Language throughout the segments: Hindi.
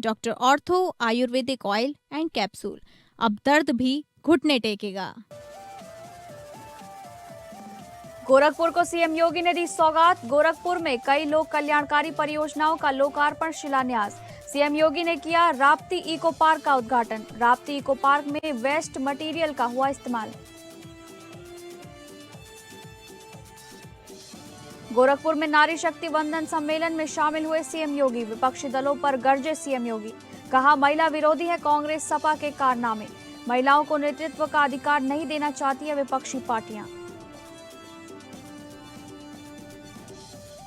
Doctor ortho Ayurvedic oil and capsule. अब दर्द भी घुटने टेकेगा। गोरखपुर को सीएम योगी ने दी सौगात। गोरखपुर में कई लोक कल्याणकारी परियोजनाओं का लोकार्पण शिलान्यास। सीएम योगी ने किया राप्ती इको पार्क का उद्घाटन। राप्ती इको पार्क में वेस्ट मटेरियल का हुआ इस्तेमाल। गोरखपुर में नारी शक्ति वंदन सम्मेलन में शामिल हुए सीएम योगी। विपक्षी दलों पर गरजे सीएम योगी। कहा महिला विरोधी है कांग्रेस सपा के कारनामे। महिलाओं को नेतृत्व का अधिकार नहीं देना चाहती है विपक्षी पार्टियां।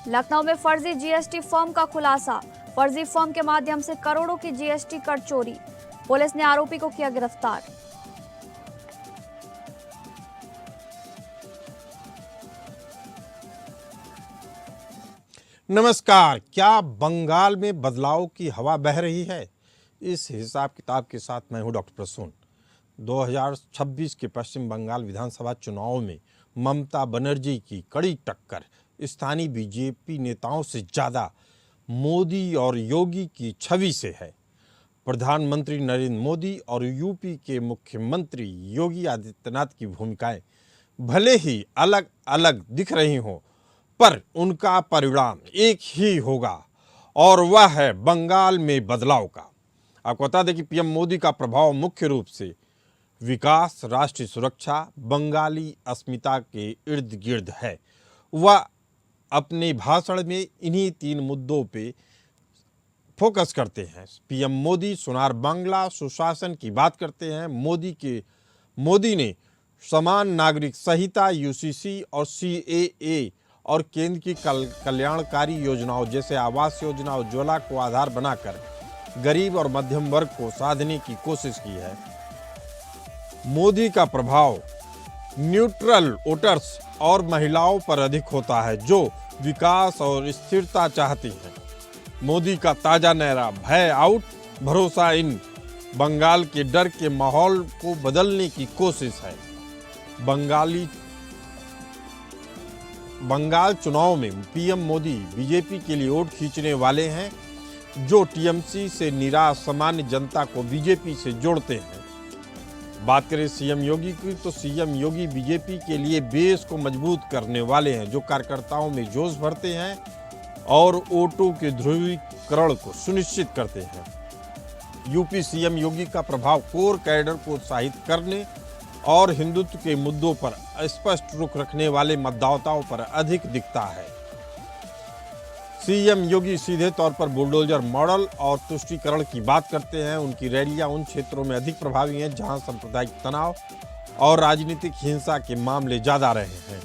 लखनऊ में फर्जी जीएसटी फर्म का खुलासा। फर्जी फर्म के माध्यम से करोड़ों की जीएसटी कर चोरी। पुलिस ने आरोपी को किया गिरफ्तार। नमस्कार। क्या बंगाल में बदलाव की हवा बह रही है? इस हिसाब किताब के साथ मैं हूं डॉक्टर प्रसून। 2026 के पश्चिम बंगाल विधानसभा चुनाव में ममता बनर्जी की कड़ी टक्कर स्थानीय बीजेपी नेताओं से ज़्यादा मोदी और योगी की छवि से है। प्रधानमंत्री नरेंद्र मोदी और यूपी के मुख्यमंत्री योगी आदित्यनाथ की भूमिकाएं भले ही अलग अलग दिख रही हों, पर उनका परिणाम एक ही होगा और वह है बंगाल में बदलाव का। आपको बता दें कि पीएम मोदी का प्रभाव मुख्य रूप से विकास, राष्ट्रीय सुरक्षा, बंगाली अस्मिता के इर्द गिर्द है। वह अपने भाषण में इन्हीं 3 मुद्दों पे फोकस करते हैं। पीएम मोदी सोनार बांग्ला सुशासन की बात करते हैं। मोदी ने समान नागरिक संहिता, यूसीसी और सीएए और केंद्र की कल्याणकारी योजनाओं जैसे आवास योजना, उज्ज्वला को आधार बनाकर गरीब और मध्यम वर्ग को साधने की कोशिश की है। मोदी का प्रभाव न्यूट्रल वोटर्स और महिलाओं पर अधिक होता है जो विकास और स्थिरता चाहती हैं। मोदी का ताजा नारा भय आउट, भरोसा इन बंगाल के डर के माहौल को बदलने की कोशिश है। बंगाल चुनाव में पीएम मोदी बीजेपी के लिए वोट खींचने वाले हैं जो टीएमसी से निराश सामान्य जनता को बीजेपी से जोड़ते हैं। बात करें सीएम योगी की, तो सीएम योगी बीजेपी के लिए बेस को मजबूत करने वाले हैं जो कार्यकर्ताओं में जोश भरते हैं और वोटों के ध्रुवीकरण को सुनिश्चित करते हैं। यूपी सीएम योगी का प्रभाव कोर कैडर को उत्साहित करने और हिंदुत्व के मुद्दों पर स्पष्ट रुख रखने वाले मतदाताओं पर अधिक दिखता है। सीएम योगी सीधे तौर पर बुलडोजर मॉडल और तुष्टीकरण की बात करते हैं। उनकी रैलियां उन क्षेत्रों में अधिक प्रभावी हैं जहां सांप्रदायिक तनाव और राजनीतिक हिंसा के मामले ज्यादा रहे हैं।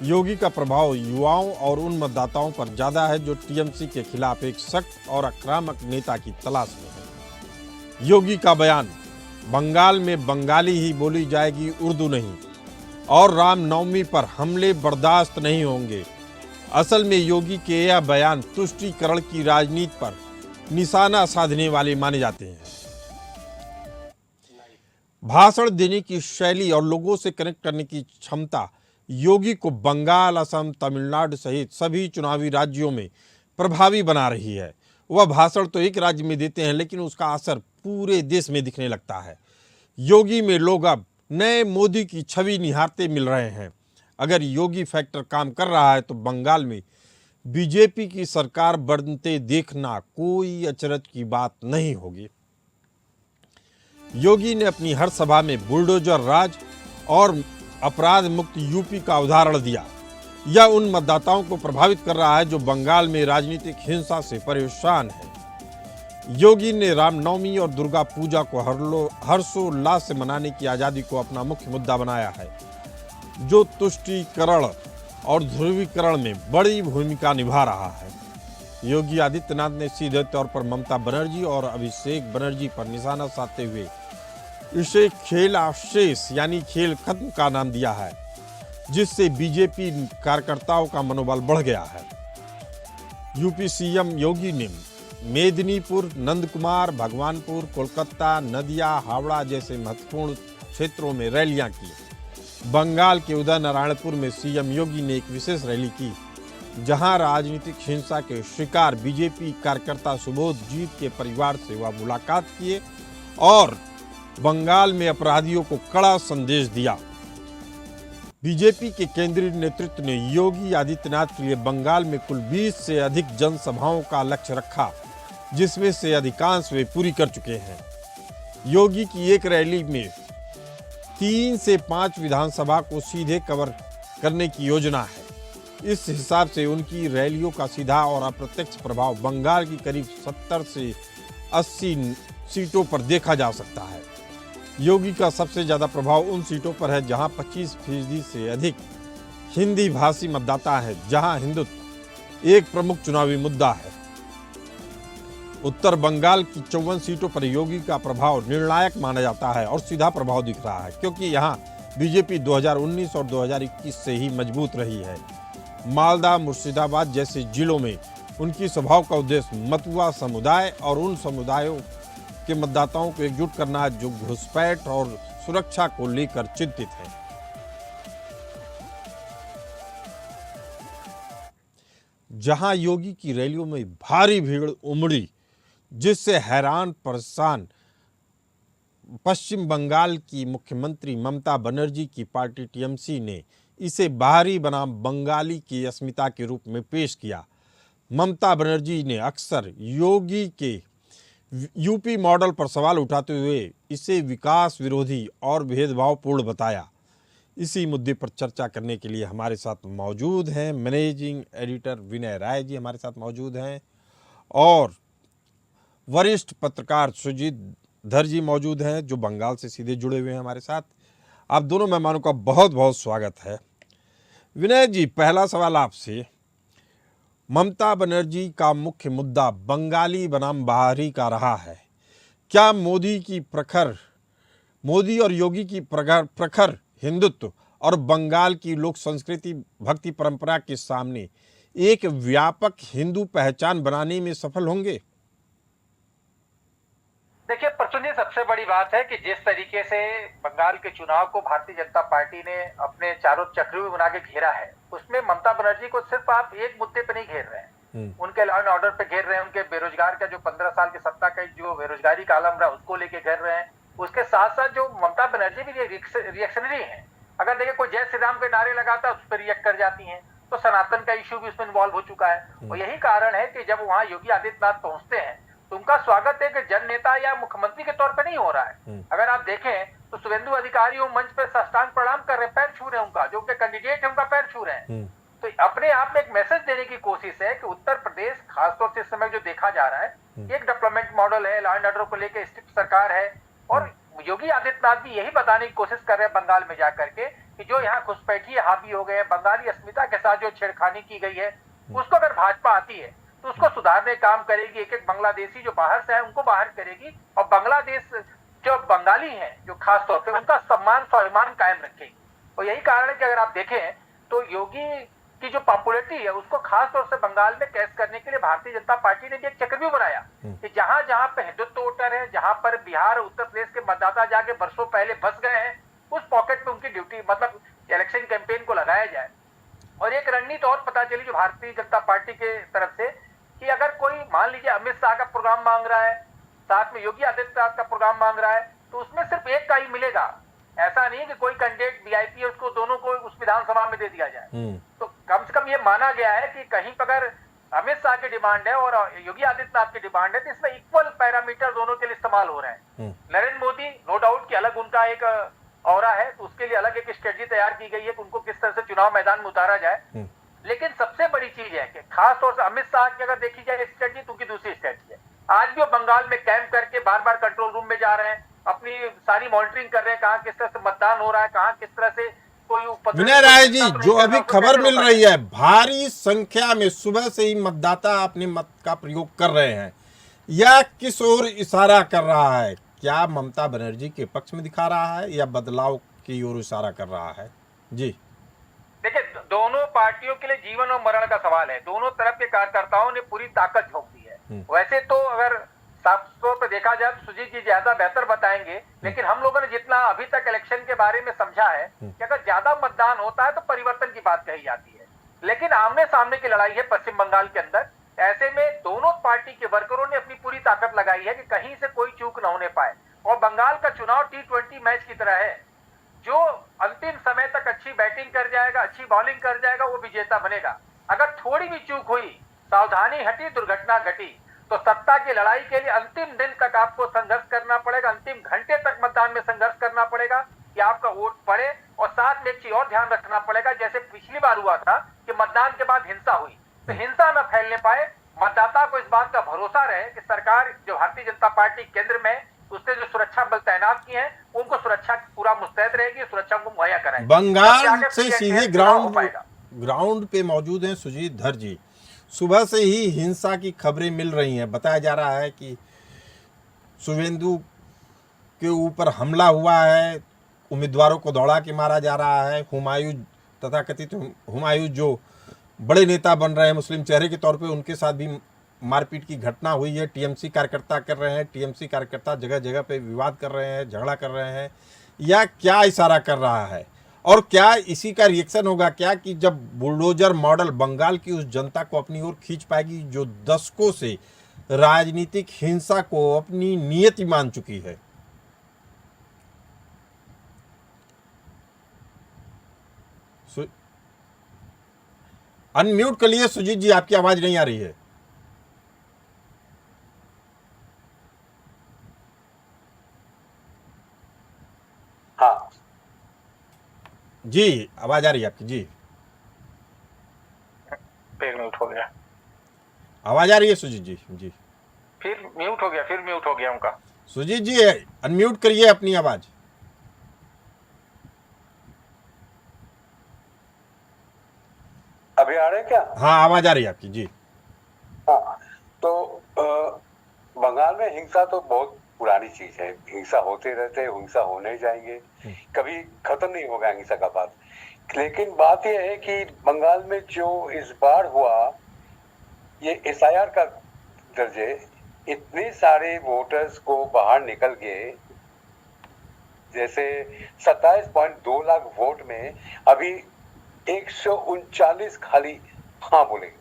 योगी का प्रभाव युवाओं और उन मतदाताओं पर ज्यादा है जो टीएमसी के खिलाफ एक सख्त और आक्रामक नेता की तलाश में है। योगी का बयान बंगाल में बंगाली ही बोली जाएगी, उर्दू नहीं, और रामनवमी पर हमले बर्दाश्त नहीं होंगे। असल में योगी के यह बयान तुष्टीकरण की राजनीति पर निशाना साधने वाले माने जाते हैं। भाषण देने की शैली और लोगों से कनेक्ट करने की क्षमता योगी को बंगाल, असम, तमिलनाडु सहित सभी चुनावी राज्यों में प्रभावी बना रही है। वह भाषण तो एक राज्य में देते हैं लेकिन उसका असर पूरे देश में दिखने लगता है। योगी में लोग अब नए मोदी की छवि निहारते मिल रहे हैं। अगर योगी फैक्टर काम कर रहा है तो बंगाल में बीजेपी की सरकार बनते देखना कोई अचरज की बात नहीं होगी। योगी ने अपनी हर सभा में बुलडोजर राज और अपराध मुक्त यूपी का उदाहरण दिया। यह उन मतदाताओं को प्रभावित कर रहा है जो बंगाल में राजनीतिक हिंसा से परेशान है। योगी ने रामनवमी और दुर्गा पूजा को हर्षोल्लास से मनाने की आज़ादी को अपना मुख्य मुद्दा बनाया है जो तुष्टीकरण और ध्रुवीकरण में बड़ी भूमिका निभा रहा है। योगी आदित्यनाथ ने सीधे तौर पर ममता बनर्जी और अभिषेक बनर्जी पर निशाना साधते हुए इसे खेलाशेष यानी खेल खत्म का नाम दिया है, जिससे बीजेपी कार्यकर्ताओं का मनोबल बढ़ गया है। यूपी सीएम योगी ने मेदिनीपुर, नंदकुमार, भगवानपुर, कोलकाता, नदिया, हावड़ा जैसे महत्वपूर्ण क्षेत्रों में रैलियां की। बंगाल के उदय नारायणपुर में सीएम योगी ने एक विशेष रैली की जहां राजनीतिक हिंसा के शिकार बीजेपी कार्यकर्ता सुबोध जीत के परिवार से वह मुलाकात किए और बंगाल में अपराधियों को कड़ा संदेश दिया। बीजेपी के केंद्रीय नेतृत्व ने योगी आदित्यनाथ के लिए बंगाल में कुल 20 से अधिक जनसभाओं का लक्ष्य रखा, जिसमें से अधिकांश वे पूरी कर चुके हैं। योगी की एक रैली में 3 से 5 विधानसभा को सीधे कवर करने की योजना है। इस हिसाब से उनकी रैलियों का सीधा और अप्रत्यक्ष प्रभाव बंगाल की करीब 70 से 80 सीटों पर देखा जा सकता है। योगी का सबसे ज्यादा प्रभाव उन सीटों पर है जहां 25% से अधिक हिंदी भाषी मतदाता है, जहां हिंदुत्व एक प्रमुख चुनावी मुद्दा है। उत्तर बंगाल की 54 सीटों पर योगी का प्रभाव निर्णायक माना जाता है और सीधा प्रभाव दिख रहा है, क्योंकि यहां बीजेपी 2019 और 2021 से ही मजबूत रही है। मालदा, मुर्शिदाबाद जैसे जिलों में उनकी सभाओं का उद्देश्य मतुआ समुदाय और उन समुदायों के मतदाताओं को एकजुट करना है जो घुसपैठ और सुरक्षा को लेकर चिंतित हैं। जहां योगी की रैलियों में भारी भीड़ उमड़ी, जिससे हैरान परेशान पश्चिम बंगाल की मुख्यमंत्री ममता बनर्जी की पार्टी टीएमसी ने इसे बाहरी बनाम बंगाली की अस्मिता के रूप में पेश किया। ममता बनर्जी ने अक्सर योगी के यूपी मॉडल पर सवाल उठाते हुए इसे विकास विरोधी और भेदभावपूर्ण बताया। इसी मुद्दे पर चर्चा करने के लिए हमारे साथ मौजूद हैं मैनेजिंग एडिटर विनय राय जी, हमारे साथ मौजूद हैं, और वरिष्ठ पत्रकार सुजीत धर जी मौजूद हैं जो बंगाल से सीधे जुड़े हुए हैं हमारे साथ। आप दोनों मेहमानों का बहुत बहुत स्वागत है। विनय जी, पहला सवाल आपसे। ममता बनर्जी का मुख्य मुद्दा बंगाली बनाम बाहरी का रहा है। क्या मोदी और योगी की प्रखर हिंदुत्व और बंगाल की लोक संस्कृति भक्ति परंपरा के सामने एक व्यापक हिंदू पहचान बनाने में सफल होंगे? देखिए प्रसून जी, सबसे बड़ी बात है कि जिस तरीके से बंगाल के चुनाव को भारतीय जनता पार्टी ने अपने चारों चक्रीव्यूह बना के घेरा है, उसमें ममता बनर्जी को सिर्फ आप एक मुद्दे पे नहीं घेर रहे हैं, उनके लॉ एंड ऑर्डर पे घेर रहे हैं, उनके बेरोजगार का जो 15 साल की सत्ता का जो बेरोजगारी का आलम रहा उसको लेके घेर रहे हैं। उसके साथ साथ जो ममता बनर्जी भी रिएक्शनरी है, अगर देखिए कोई जय श्री राम के नारे लगाता है उस पर रिएक्ट कर जाती है, तो सनातन का इश्यू भी उसमें इन्वॉल्व हो चुका है। और यही कारण है कि जब वहां योगी आदित्यनाथ पहुंचते हैं तो उनका स्वागत एक जन नेता या मुख्यमंत्री के तौर पे नहीं हो रहा है। अगर आप देखें तो शुभेंदु अधिकारी मंच पे साष्टांग प्रणाम कर रहे हैं, पैर छू रहे हैं, उनका जो उनके कैंडिडेट है उनका पैर छू रहे हैं। तो अपने आप में एक मैसेज देने की कोशिश है कि उत्तर प्रदेश खासतौर से इस समय जो देखा जा रहा है, एक डेवलपमेंट मॉडल है, लॉ एंड ऑर्डर को लेकर स्ट्रिक्ट सरकार है, और योगी आदित्यनाथ भी यही बताने की कोशिश कर रहे हैं बंगाल में जाकर के कि जो यहाँ घुसपैठी हावी हो गए, बंगाली अस्मिता के साथ जो छेड़खानी की गई है, उसको अगर भाजपा आती है तो उसको सुधारने काम करेगी। एक एक बांग्लादेशी जो बाहर से है उनको बाहर करेगी, और बांग्लादेश जो बंगाली हैं जो खास तौर पे उनका सम्मान स्वाभिमान कायम रखेगी। और यही कारण है कि अगर आप देखें तो योगी की जो पॉपुलैरिटी है उसको खास तौर से बंगाल में कैच करने के लिए भारतीय जनता पार्टी ने भी एक चक्रव्यूह बनाया कि जहां जहां पे हिंदुत्व वोटर है, जहां पर बिहार उत्तर प्रदेश के मतदाता जाके बरसों पहले बस गए हैं, उस पॉकेट पे उनकी ड्यूटी मतलब इलेक्शन कैंपेन को लगाया जाए। और एक रणनीति और पता चली जो भारतीय जनता पार्टी के तरफ से कि अगर कोई मान लीजिए अमित शाह का प्रोग्राम मांग रहा है, साथ में योगी आदित्यनाथ का प्रोग्राम मांग रहा है, तो उसमें सिर्फ एक का ही मिलेगा। ऐसा नहीं कि कोई कैंडिडेट वीआईपी है उसको दोनों को उस विधानसभा में दे दिया जाए। तो कम से कम ये माना गया है कि कहीं पर अगर अमित शाह की डिमांड है और योगी आदित्यनाथ की डिमांड है तो इसमें इक्वल पैरामीटर दोनों के लिए इस्तेमाल हो रहे हैं। नरेंद्र मोदी नो डाउट कि अलग उनका एक ऑरा है, तो उसके लिए अलग एक स्ट्रेटजी तैयार की गई है कि उनको किस तरह से चुनाव मैदान में उतारा जाए। लेकिन सबसे बड़ी चीज है कि खास तौर से अमित शाह की अगर देखी जाए स्ट्रेटजी तो उनकी दूसरी स्ट्रेटजी है। आज भी वो बंगाल में कैंप करके बार बार कंट्रोल रूम में जा रहे हैं, अपनी सारी मॉनिटरिंग कर रहे हैं, कहाँ किस तरह से मतदान हो रहा है, कहाँ किस तरह से कोई। विनय राय जी, जो अभी खबर मिल रही है भारी संख्या में सुबह से ही मतदाता अपने मत का प्रयोग कर रहे हैं, यह किस ओर इशारा कर रहा है? क्या ममता बनर्जी के पक्ष में दिखा रहा है या बदलाव की ओर इशारा कर रहा है? जी देखिए, दोनों पार्टियों के लिए जीवन और मरण का सवाल है। दोनों तरफ के कार्यकर्ताओं ने पूरी ताकत झोंक दी है। वैसे तो अगर साफ तौर पर देखा जाए तो सुजीत जी ज्यादा बेहतर बताएंगे, लेकिन हम लोगों ने जितना अभी तक इलेक्शन के बारे में समझा है कि अगर ज्यादा मतदान होता है तो परिवर्तन की बात कही जाती है। लेकिन आमने सामने की लड़ाई है पश्चिम बंगाल के अंदर। ऐसे में दोनों पार्टी के वर्करों ने अपनी पूरी ताकत लगाई है कि कहीं से कोई चूक न होने पाए। और बंगाल का चुनाव T20 मैच की तरह है, जो अंतिम समय तक अच्छी बैटिंग कर जाएगा, अच्छी बॉलिंग कर जाएगा, वो विजेता बनेगा। अगर थोड़ी भी चूक हुई, सावधानी हटी, दुर्घटना घटी, तो सत्ता की लड़ाई के लिए अंतिम दिन तक आपको संघर्ष करना पड़ेगा, अंतिम घंटे तक मतदान में संघर्ष करना पड़ेगा कि आपका वोट पड़े। और साथ में एक चीज और ध्यान रखना पड़ेगा, जैसे पिछली बार हुआ था कि मतदान के बाद हिंसा हुई, तो हिंसा न फैलने पाए। मतदाता को इस बात का भरोसा रहे कि सरकार जो भारतीय जनता पार्टी केंद्र में उसने जो सुरक्षा बल तैनात किए हैं, उनको सुरक्षा पूरा मुस्तैद रहेगी, सुरक्षा को मुहैया कराएगी। बंगाल से सीधे हो पाएगा। ग्राउंड पे मौजूद हैं सुजीत धर जी। सुबह से ही हिंसा की खबरें मिल रही हैं। बताया जा रहा है कि शुभेंदु के ऊपर हमला हुआ है, उम्मीदवारों को दौड़ा के मारा जा रहा है। हुमायूं, तथाकथित हुमायूं जो बड़े नेता बन रहे हैं मुस्लिम चेहरे के तौर पे, उनके साथ भी मारपीट की घटना हुई है। टीएमसी कार्यकर्ता कर रहे हैं, टीएमसी कार्यकर्ता जगह जगह पे विवाद कर रहे हैं, झगड़ा कर रहे हैं, या क्या इशारा कर रहा है? और क्या इसी का रिएक्शन होगा क्या कि जब बुलडोजर मॉडल बंगाल की उस जनता को अपनी ओर खींच पाएगी जो दशकों से राजनीतिक हिंसा को अपनी नियति मान चुकी है? अनम्यूट कर लिए सुजीत जी, आपकी आवाज नहीं आ रही है। हाँ जी, आवाज आ रही है आपकी जी। फिर म्यूट हो गया, आवाज आ रही है सुजीत जी। जी, फिर म्यूट हो गया उनका। सुजीत जी अनम्यूट करिए अपनी आवाज। अभी आ रहे हैं क्या? हाँ, आवाज आ रही है आपकी जी। हाँ, तो बंगाल में हिंसा तो बहुत पुरानी चीज है। हिंसा होते रहते, हिंसा होने ही जाएंगे, कभी खत्म नहीं होगा हिंसा का बात। लेकिन बात यह है कि बंगाल में जो इस बार हुआ, ये SIR का दर्जे, इतने सारे वोटर्स को बाहर निकल गए, जैसे 27.2 लाख वोट में अभी 139 खाली हाँ बोलेंगे,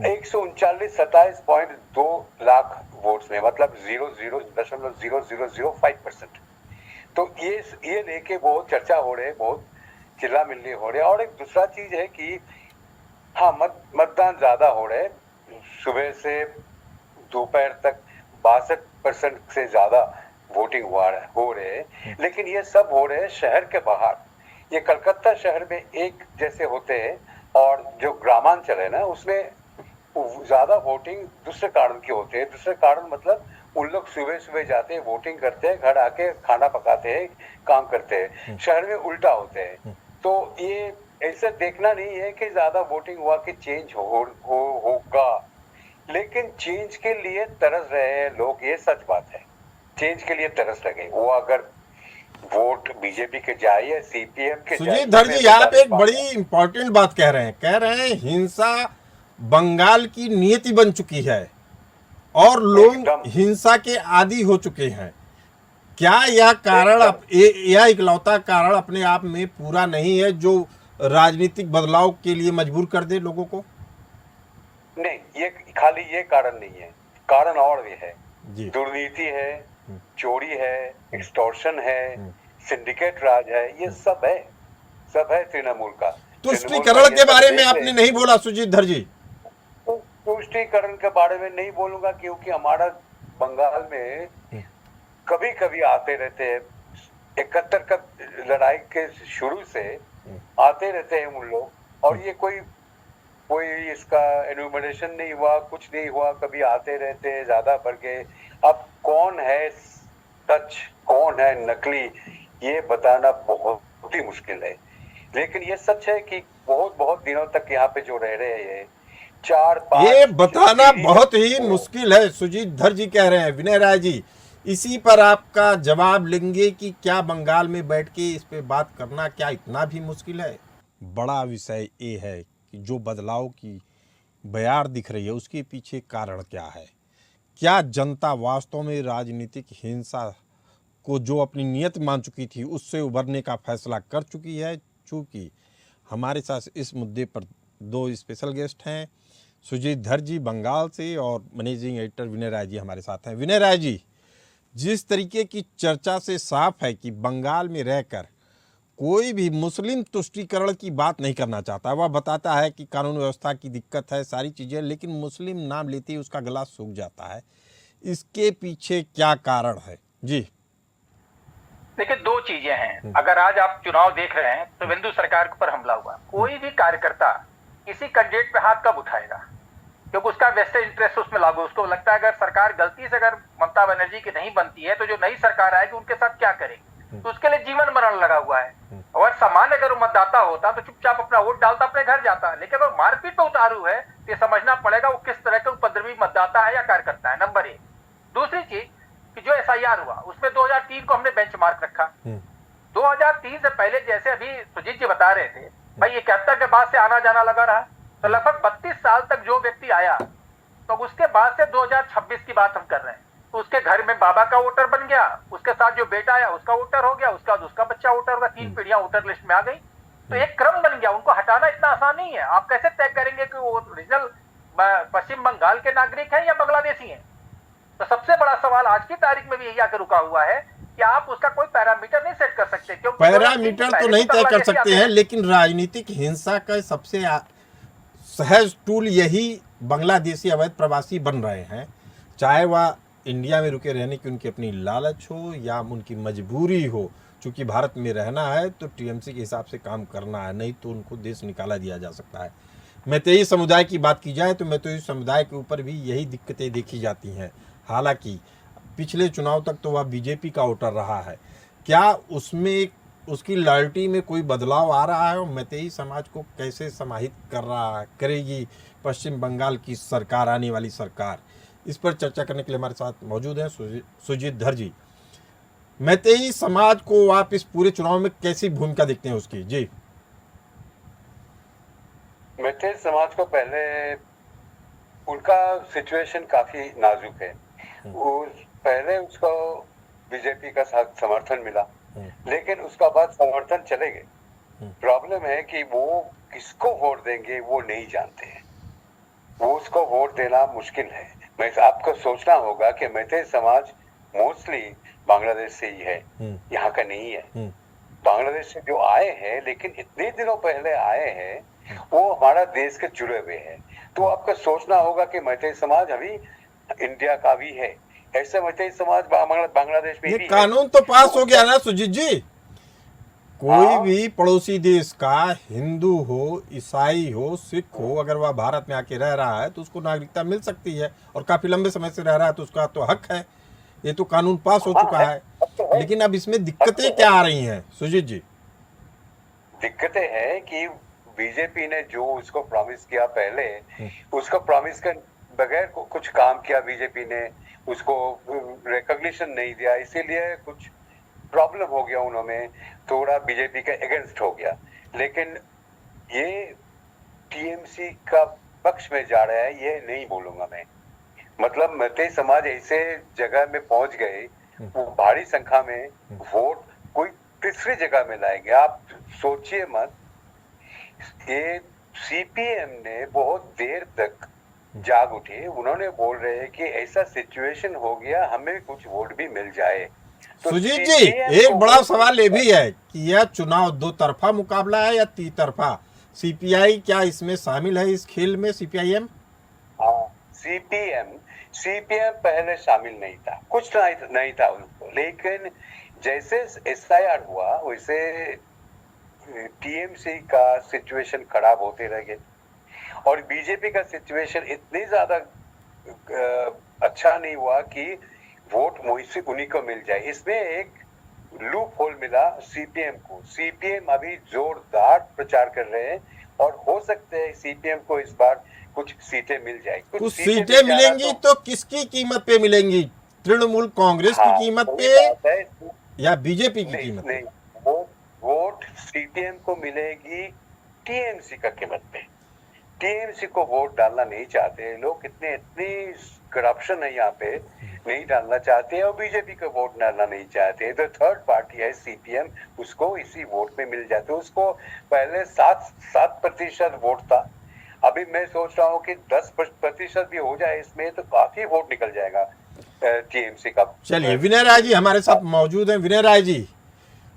139 27.2 लाख वोट्स में, मतलब 0.0005%। तो ये लेके बहुत चर्चा हो रहे, बहुत चिल्ला मिल्ली हो रहे। और एक दूसरा चीज है कि हाँ, मतदान ज्यादा हो रहे, सुबह से दोपहर तक 62% से ज्यादा वोटिंग हो रहे, लेकिन ये सब हो रहे शहर के बाहर। ये कलकत्ता शहर में एक जैसे होते हैं, और जो ग्रामांचल है ना, उसमें ज्यादा वोटिंग दूसरे कारण की होते हैं। दूसरे कारण मतलब उन लोग सुबह सुबह जाते हैं, वोटिंग करते हैं, घर आके खाना पकाते हैं, काम करते हैं। शहर में उल्टा होते हैं। तो ये ऐसे देखना नहीं है कि ज्यादा वोटिंग हुआ कि चेंज होगा, लेकिन चेंज के लिए तरस रहे हैं लोग, ये सच बात है। चेंज के लिए तरस लगे, वो अगर वोट बीजेपी के जाए या CPM के जाए। सुजीत धर जी, आप एक बड़ी इंपॉर्टेंट बात कह रहे हैं हिंसा बंगाल की नियति बन चुकी है और लोग हिंसा के आदी हो चुके हैं। क्या यह कारण यह इकलौता कारण अपने आप में पूरा नहीं है जो राजनीतिक बदलाव के लिए मजबूर कर दे लोगों को? नहीं, ये खाली ये कारण नहीं है, कारण और भी है। दुर्नीति है, चोरी है, एक्सटॉर्शन है, सिंडिकेट राज है, ये सब है तृणमूल का। तुष्टीकरण के बारे में आपने नहीं बोला सुजीत धर जी। तुष्टीकरण के बारे में नहीं बोलूंगा क्योंकि हमारा बंगाल में कभी कभी आते रहते हैं, 71 का लड़ाई के शुरू से आते रहते हैं उन लोग, और ये कोई इसका एनुमरेशन नहीं हुआ, कुछ नहीं हुआ, कभी आते रहते हैं, ज्यादा बढ़ गए। अब कौन है सच, कौन है नकली, ये बताना बहुत ही मुश्किल है। लेकिन ये सच है कि बहुत दिनों तक यहाँ पे जो रह रहे हैं, 4-5, ये बताना बहुत ही मुश्किल है। सुजीत धर जी कह रहे हैं। विनय राय जी, इसी पर आपका जवाब लेंगे कि क्या बंगाल में बैठ के इस पे बात करना क्या इतना भी मुश्किल है? बड़ा विषय ये है कि जो बदलाव की बयार दिख रही है उसके पीछे कारण क्या है? क्या जनता वास्तव में राजनीतिक हिंसा को जो अपनी नियत मान चुकी थी उससे उभरने का फैसला कर चुकी है? चूँकि हमारे साथ इस मुद्दे पर दो स्पेशल गेस्ट हैं, सुजीत धर जी बंगाल से और मैनेजिंग एडिटर विनय राय जी हमारे साथ हैं। विनय राय जी, जिस तरीके की चर्चा से साफ है कि बंगाल में रहकर कोई भी मुस्लिम तुष्टीकरण की बात नहीं करना चाहता, वह बताता है कि कानून व्यवस्था की दिक्कत है, सारी चीज़ें, लेकिन मुस्लिम नाम लेते ही उसका गला सूख जाता है। इसके पीछे क्या कारण है? जी देखिए, दो चीजें हैं। अगर आज आप चुनाव देख रहे हैं तो बिंदु सरकार के ऊपर हमला हुआ। कोई भी कार्यकर्ता किसी कैंडिडेट पे हाथ कब उठाएगा? क्योंकि उसका वेस्टेड इंटरेस्ट उसमें लागू, उसको लगता है अगर सरकार गलती से अगर ममता बनर्जी की नहीं बनती है तो जो नई सरकार आएगी उनके साथ क्या करेगी, तो उसके लिए जीवन मरण लगा हुआ है। और सामान्य अगर वो मतदाता होता तो चुपचाप अपना वोट डालता, अपने घर जाता। लेकिन अगर मारपीट पे उतारू है तो ये समझना पड़ेगा वो किस तरह का उपद्रवी मतदाता है या कार्यकर्ता है, नंबर एक। दूसरी चीज कि जो SIR हुआ उसमें 2003 को हमने बेंचमार्क रखा। 2003 से पहले जैसे अभी सुजीत जी बता रहे थे, भाई 71 के बाद से आना जाना लगा रहा, तो लगभग 32 साल तक जो व्यक्ति आया, तो उसके बाद से 2026 की बात हम कर रहे हैं, तो उसके घर में बाबा का वोटर बन गया, उसके साथ जो बेटा आया उसका वोटर हो गया, उसका उसका बच्चा वोटर होगा, 3 पीढ़ियां वोटर लिस्ट में आ गई। तो एक क्रम बन गया, उनको हटाना इतना आसान नहीं है। आप कैसे तय करेंगे कि वो ओरिजिनल पश्चिम बंगाल के नागरिक हैं या बांग्लादेशी हैं? तो सबसे बड़ा सवाल आज की तारीख में भी यही आकर रुका हुआ है कि आप उसका कोई पैरामीटर नहीं सेट कर सकते। क्योंकि पैरामीटर तो नहीं तय कर सकते हैं, लेकिन राजनीतिक हिंसा का सबसे सहज टूल यही बांग्लादेशी अवैध प्रवासी बन रहे हैं। चाहे वह इंडिया में रुके रहने की उनकी अपनी लालच हो या उनकी मजबूरी हो, चूंकि भारत में रहना है तो TMC के हिसाब से काम करना है, नहीं तो उनको देश निकाला दिया जा सकता है। मैतेई समुदाय की बात की जाए तो मैतेई समुदाय के ऊपर भी यही दिक्कतें देखी जाती हैं। हालांकि पिछले चुनाव तक तो वह बीजेपी का वोटर रहा है। क्या उसमें उसकी लॉयल्टी में कोई बदलाव आ रहा है और मैतेई समाज को कैसे समाहित करेगी पश्चिम बंगाल की सरकार, आने वाली सरकार? इस पर चर्चा करने के लिए हमारे साथ मौजूद हैं सुजीत धर जी। मैतेई समाज को आप इस पूरे चुनाव में कैसी भूमिका देखते हैं उसकी? जी, मैतेई समाज को पहले उनका सिचुएशन काफी नाजुक है। पहले उसको बीजेपी का साथ समर्थन मिला, लेकिन उसका बाद समर्थन चले गए। प्रॉब्लम है कि वो किसको वोट देंगे वो नहीं जानते हैं, वो उसको वोट देना मुश्किल है। मैं आपको सोचना होगा कि मैतेई समाज मोस्टली बांग्लादेश से ही है, यहाँ का नहीं है। बांग्लादेश से जो आए हैं, लेकिन इतने दिनों पहले आए हैं, वो हमारा देश के जुड़े हुए हैं। तो आपको सोचना होगा कि मैतेई समाज अभी इंडिया का भी है, ऐसे मैतेई समाज बांग्लादेश में भी कानून तो पास हो गया ना सुजीत जी। कोई भी पड़ोसी देश का हिंदू हो, ईसाई हो, सिख हो, अगर वह भारत में आके रह रहा है तो उसको नागरिकता मिल सकती है, और काफी लंबे समय से रह रहा है तो उसका तो हक है। ये तो कानून पास हो चुका है। लेकिन अब इसमें दिक्कतें क्या आ रही हैं सुजीत जी? दिक्कतें हैं कि बीजेपी ने जो उसको प्रॉमिस किया पहले, उसको प्रॉमिस के बगैर कुछ काम किया बीजेपी ने, उसको रिकॉग्निशन नहीं दिया, इसीलिए कुछ प्रॉब्लम हो गया, उन्होंने थोड़ा बीजेपी के अगेंस्ट हो गया। लेकिन ये TMC का पक्ष में जा रहा है, ये नहीं बोलूंगा मैं। मतलब मैतेई समाज ऐसे जगह में पहुंच गए, वो भारी संख्या में वोट कोई तीसरी जगह में लाएंगे। आप सोचिए मत, ये CPM ने बहुत देर तक जाग उठे, उन्होंने बोल रहे हैं कि ऐसा सिचुएशन हो गया, हमें कुछ वोट भी मिल जाए। तो सुजीत जी, एक बड़ा सवाल ये भी है कि यह चुनाव दो तरफा मुकाबला है या तीतरफा? CPI क्या इसमें शामिल है इस खेल में? CPIM? हाँ, CPM पहले शामिल नहीं था, कुछ नहीं था उनको, लेकिन जैसे SIR हुआ वैसे TMC का सिचुएशन खराब होते रह गए, और बीजेपी का सिचुएशन इतनी ज्यादा अच्छा नहीं हुआ कि वोट मुझसे उन्हीं को मिल जाए। इसमें एक लूप होल मिला CPM को। CPM अभी जोरदार प्रचार कर रहे हैं, और हो सकते हैं CPM को इस बार कुछ सीटें मिल जाए। कुछ सीटें मिलेंगी तो किसकी कीमत पे मिलेंगी? तृणमूल कांग्रेस की कीमत पे या बीजेपी की कीमत पे? वोट CPM को मिलेगी TMC का कीमत पे। TMC को वोट डालना नहीं चाहते लोग, इतनी करप्शन है यहाँ पे, नहीं डालना चाहते, और बीजेपी को वोट डालना नहीं चाहते। तो थर्ड पार्टी है CPM, उसको इसी वोट में मिल जाते। उसको पहले 7% वोट था, अभी मैं सोच रहा हूँ कि 10% भी हो जाए इसमें तो काफी वोट निकल जाएगा टीएमसी का। चलिए, विनय राय जी हमारे साथ मौजूद हैं। विनय राय जी,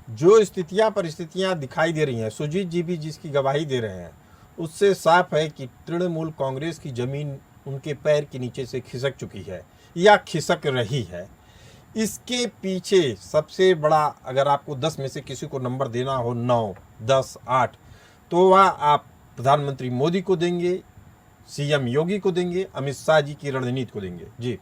जो स्थितियां परिस्थितियां दिखाई दे रही हैं, सुजीत जी भी जिसकी गवाही दे रहे हैं, उससे साफ है कि तृणमूल कांग्रेस की जमीन उनके पैर के नीचे से खिसक चुकी है या खिसक रही है। इसके पीछे सबसे बड़ा, अगर आपको 10 में से किसी को नंबर देना हो, 9, 10, 8, तो वह आप प्रधानमंत्री मोदी को देंगे, सीएम योगी को देंगे, अमित शाह जी की रणनीति को देंगे? जी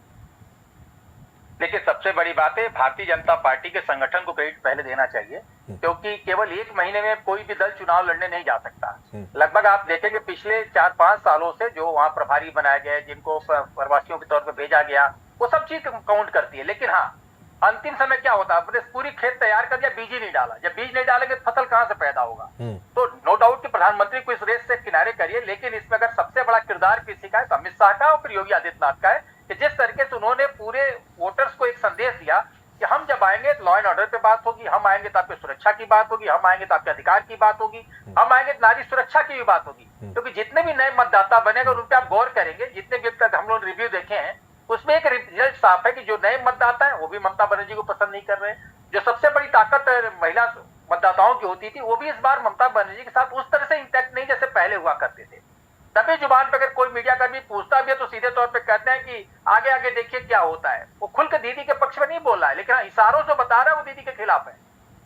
देखिए, सबसे बड़ी बात है, भारतीय जनता पार्टी के संगठन को क्रेडिट पहले देना चाहिए, क्योंकि केवल एक महीने में कोई भी दल चुनाव लड़ने नहीं जा सकता। लगभग आप देखेंगे पिछले 4-5 सालों से जो वहां प्रभारी बनाए गए, जिनको प्रवासियों के तौर पर भेजा गया, वो सब चीज काउंट करती है। लेकिन हाँ, अंतिम समय क्या होता है, पूरी खेत तैयार कर दिया, बीज ही नहीं डाला। जब बीज नहीं डालेंगे तो फसल कहां से पैदा होगा? तो नो डाउट कि प्रधानमंत्री को इस रेस से किनारे करिए, लेकिन इसमें अगर सबसे बड़ा किरदार किसी का है तो अमित शाह का और फिर योगी आदित्यनाथ का है, कि जिस तरीके से उन्होंने पूरे वोटर्स को एक संदेश दिया कि हम जब आएंगे तो लॉ एंड ऑर्डर पे बात होगी, हम आएंगे तो आपकी सुरक्षा की बात होगी, हम आएंगे तो आपके अधिकार की बात होगी, हम आएंगे तो नारी सुरक्षा की भी बात होगी। क्योंकि जितने भी नए मतदाता बने, अगर उन पर आप गौर करेंगे, जितने भी अब तक हम लोग रिव्यू देखे हैं, उसमें एक रिजल्ट साफ है कि जो नए मतदाता है वो भी ममता बनर्जी को पसंद नहीं कर रहे हैं। जो सबसे बड़ी ताकत महिला मतदाताओं की होती थी, वो भी इस बार ममता बनर्जी के साथ उस तरह से इंटैक्ट नहीं जैसे पहले हुआ करते थे। तभी जुबान पे अगर कोई मीडिया कर्मी पूछता भी है तो सीधे तौर पे कहते हैं कि आगे आगे देखिए क्या होता है। वो खुल के दीदी के पक्ष में नहीं बोल रहा है, लेकिन इशारों से बता रहा है वो दीदी के खिलाफ है।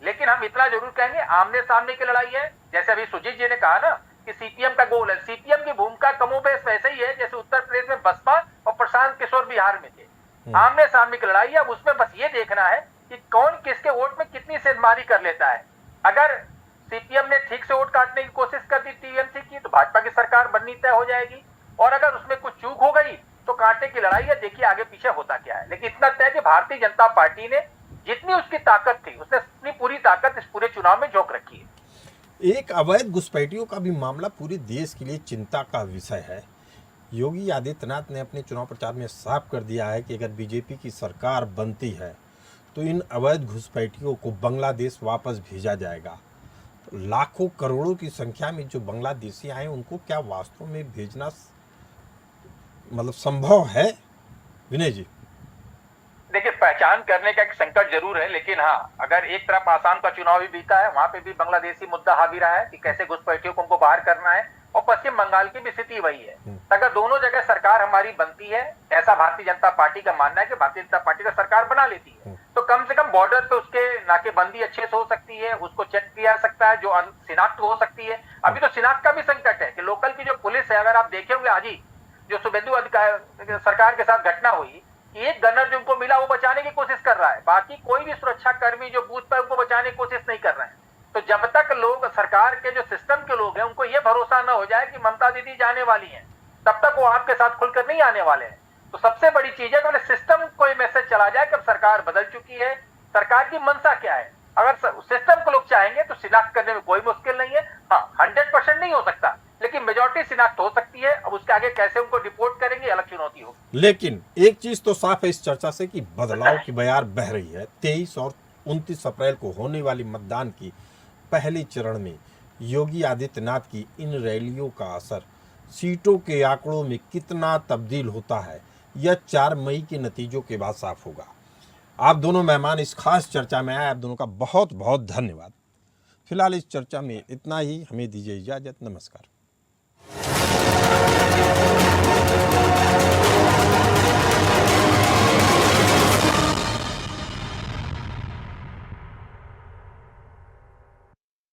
लेकिन हम इतना जरूर कहेंगे, आमने सामने की लड़ाई है। जैसे अभी सुजीत जी ने कहा ना कि सीपीएम का गोल है, सीपीएम की भूमिका कमोबेश वैसे ही है जैसे उत्तर प्रदेश में बसपा और प्रशांत किशोर बिहार में थे। आमने सामने की लड़ाई है। अब उसमें बस ये देखना है कि कौन किसके वोट में कितनी सेंधमारी कर लेता है। अगर सीपीएम ने ठीक से वोट काटने की कोशिश कर दी टीएमसी की, तो भाजपा की सरकार बननी तय हो जाएगी, और अगर उसमें कुछ चूक हो गई तो कांटे की लड़ाई है, देखिए आगे पीछे होता क्या है। लेकिन इतना तय कि भारतीय जनता पार्टी ने जितनी उसकी ताकत थी, उसने अपनी पूरी ताकत इस पूरे चुनाव में झोंक रखी है। एक अवैध घुसपैठियों का भी मामला पूरे देश के लिए चिंता का विषय है। योगी आदित्यनाथ ने अपने चुनाव प्रचार में साफ कर दिया है कि अगर बीजेपी की सरकार बनती है तो इन अवैध घुसपैठियों को बांग्लादेश वापस भेजा जाएगा। तो लाखों करोड़ों की संख्या में जो बांग्लादेशी आए, उनको क्या वास्तव में भेजना मतलब संभव है? विनय जी, देखिए, पहचान करने का एक संकट जरूर है, लेकिन हाँ, अगर एक तरफ आसाम का चुनाव भी बीता है, वहां पे भी बांग्लादेशी मुद्दा हावी रहा है कि कैसे घुसपैठियों को उनको बाहर करना है, और पश्चिम बंगाल की भी स्थिति वही है। अगर दोनों जगह सरकार हमारी बनती है, ऐसा भारतीय जनता पार्टी का मानना है कि भारतीय जनता पार्टी का सरकार बना लेती है, तो कम से कम बॉर्डर पे उसके नाकेबंदी अच्छे से हो सकती है, उसको चेक किया जा सकता है, जो शिनाख्त हो सकती है। अभी तो शिनाख्त का भी संकट है कि लोकल की जो पुलिस है, अगर आप देखे होंगे आज ही जो शुभेंदु सरकार के साथ घटना हुई, एक गनर जो उनको मिला वो बचाने की कोशिश कर रहा है, बाकी कोई भी सुरक्षा कर्मी जो बूथ पर उनको बचाने की कोशिश नहीं कर रहे हैं। तो जब तक लोग, सरकार के जो सिस्टम के लोग हैं, उनको ये भरोसा न हो जाए कि ममता दीदी जाने वाली हैं, तब तक वो आपके साथ खुलकर नहीं आने वाले हैं। तो सबसे बड़ी चीज है कि सिस्टम को ये मैसेज चला जाए कि अब सरकार बदल चुकी है, सरकार की मंशा क्या है। अगर सिस्टम को लोग चाहेंगे तो शिनाख्त करने में कोई मुश्किल नहीं है। हाँ, 100% नहीं हो सकता, लेकिन मेजॉरिटी शिनाख्त हो सकती है। अब उसके आगे कैसे उनको डिपोर्ट करेंगे, अलग चुनौती होगी। लेकिन एक चीज तो साफ है इस चर्चा से कि बदलाव की बयार बह रही है। 23 और 29 अप्रैल को होने वाली मतदान की पहले चरण में योगी आदित्यनाथ की इन रैलियों का असर सीटों के आंकड़ों में कितना तब्दील होता है, यह 4 मई के नतीजों के बाद साफ होगा। आप दोनों मेहमान इस खास चर्चा में आए, आप दोनों का बहुत बहुत धन्यवाद। फिलहाल इस चर्चा में इतना ही, हमें दीजिए इजाजत। नमस्कार।